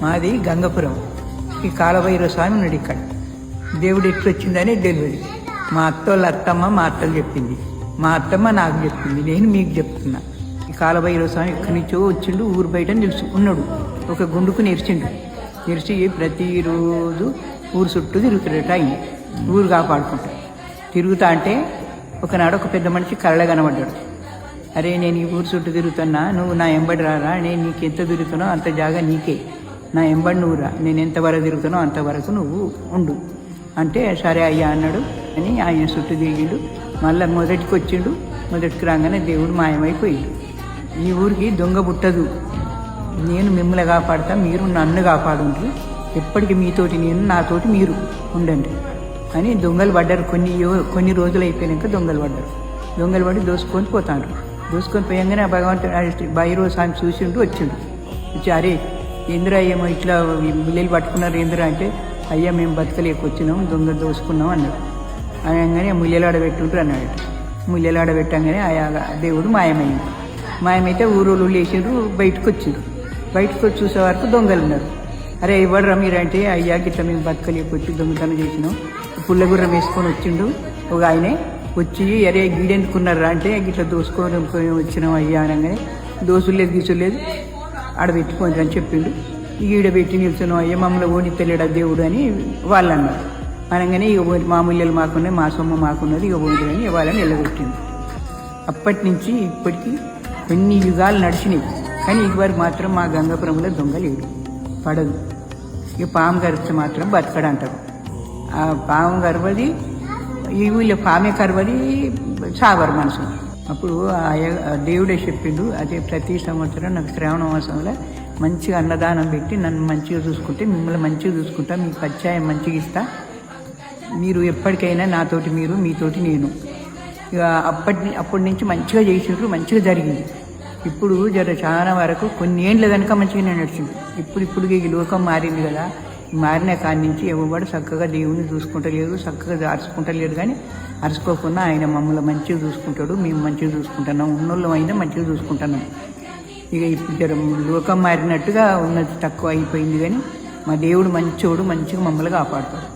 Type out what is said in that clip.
మాది గంగపురం. ఈ కాలభైరవ స్వామి ఉన్నాడు ఇక్కడ. దేవుడు ఎట్లొచ్చిందని తెలియదు. మా అత్తోళ్ళ అత్తమ్మ మా అత్తలు చెప్పింది, మా అత్తమ్మ నాకు చెప్పింది, నేను మీకు చెప్తున్నా. ఈ కాలభైరవ స్వామి ఇక్కడి నుంచో వచ్చిండు, ఊరు బయట నిలుచు ఉన్నాడు. ఒక గుండుకు నెరిచిండు. నెరిచి ప్రతిరోజు ఊరు చుట్టూ తిరుగుతాడట. ఆయన ఊరు కాపాడుకుంటా తిరుగుతా అంటే ఒకనాడు ఒక పెద్ద మనిషి కళ్ళ కనబడ్డాడు. అరే, నేను ఈ ఊరు చుట్టూ తిరుగుతున్నా, నువ్వు నా ఎంబడి రారా, నేను నీకు ఎంత తిరుగుతానో అంత జాగా నీకే, నా ఎంబడి నువ్వు రా, నేను ఎంతవరకు తిరుగుతానో అంతవరకు నువ్వు ఉండు అంటే సరే అయ్యా అన్నాడు. అని ఆయన చుట్టూ తిరిగిండు. మళ్ళీ మొదటికి వచ్చిండు. మొదటికి రాగానే దేవుడు మాయమైపోయిండు. ఈ ఊరికి దొంగ పుట్టదు, నేను మిమ్మల్ని కాపాడుతా, మీరు నన్ను కాపాడుండ్రు, ఎప్పటికీ మీతోటి నేను, నాతోటి మీరు ఉండండి అని దొంగలు పడ్డారు. కొన్ని రోజులు అయిపోయాక దొంగలు పడ్డారు. దొంగలు పడి దోసుకొని పోతాడు. దోసుకొని పోయంగానే ఆ భగవంతుడు భైరవ స్వామి చూసిండు. వచ్చిండు. వచ్చి అరే ఏంద్రా ఏమో ఇట్లా బిల్లలు పట్టుకున్నారు ఏంద్రా అంటే, అయ్యా మేము బతకలేకొచ్చినాం, దొంగ దోసుకున్నాం అన్నాడు. అనగానే ముల్లెలాడ పెట్టుంటారు అన్నాడు. ముల్లెలాడ పెట్టంగానే ఆయా దేవుడు మాయమైంది. మాయమైతే ఊరోళ్ళు లేచిండ్రు, బయటకు వచ్చిండ్రు. బయటకు వచ్చి చూసే వరకు దొంగలు ఉన్నారు. అరే ఇవ్వడరా మీరంటే, అయ్యా గిట్లా మేము బతకలేకొచ్చి దొంగతనం చేసినాం, పుల్లగుర్రం వేసుకొని వచ్చిండు ఒక ఆయనే. వచ్చి అరే గీడెందుకున్నారా అంటే, గిట్లా దోసుకొని వచ్చినాం అయ్యా అనగానే, దోసులేదు గీసులేదు ఆడబెట్టుకోండి అని చెప్పిండు. ఈడ పెట్టి నిల్చున్నాం అయ్యా, మమ్మల్ని ఓడి తెలియడా దేవుడు అని వాళ్ళు అన్నారు. అనగానే ఇక మా ముల్లెలు మాకున్నాయి, మా సొమ్ము మాకున్నది, ఇక ఓడిని వాళ్ళని నిలబెట్టింది. అప్పటి నుంచి ఇప్పటికీ కొన్ని యుగాలు నడిచినాయి. కానీ ఇదివరకు మాత్రం మా గంగాపురంలో దొంగ లేడు, పడదు. ఇక పాము కరిస్తే మాత్రం బతకడంటారు. ఆ పాము కరవది, ఈ ఊళ్ళో పామే కరవది, సాగరు మనసు. అప్పుడు దేవుడే చెప్పిండు, అదే ప్రతి సంవత్సరం నాకు శ్రావణ మాసంలో మంచిగా అన్నదానం పెట్టి నన్ను మంచిగా చూసుకుంటే మిమ్మల్ని మంచిగా చూసుకుంటా, మీకు పచ్చాయం మంచిగా ఇస్తా, మీరు ఎప్పటికైనా నాతోటి మీరు, మీతోటి నేను. ఇక అప్పటి నుంచి మంచిగా చేసిండ్రు, మంచిగా జరిగింది. ఇప్పుడు చాలా వరకు కొన్ని ఏండ్ల కనుక మంచిగానే నడిచింది. ఇప్పుడు ఈ లోకం మారింది కదా, మారిన కాడి నుంచి ఎవరు చక్కగా దేవుని చూసుకుంటలేరు, చక్కగా అరుచుకుంటలేరు. కానీ అరుచుకోకుండా ఆయన మమ్మల్ని మంచిగా చూసుకుంటాడు, మేము మంచిగా చూసుకుంటున్నాం, ఉన్నోళ్ళం అయినా మంచిగా చూసుకుంటున్నాం. ఇక ఇప్పుడు లోకం మారినట్టుగా ఉన్నది తక్కువ అయిపోయింది. కానీ మా దేవుడు మంచోడు, మంచిగా మమ్మల్ని కాపాడుతాడు.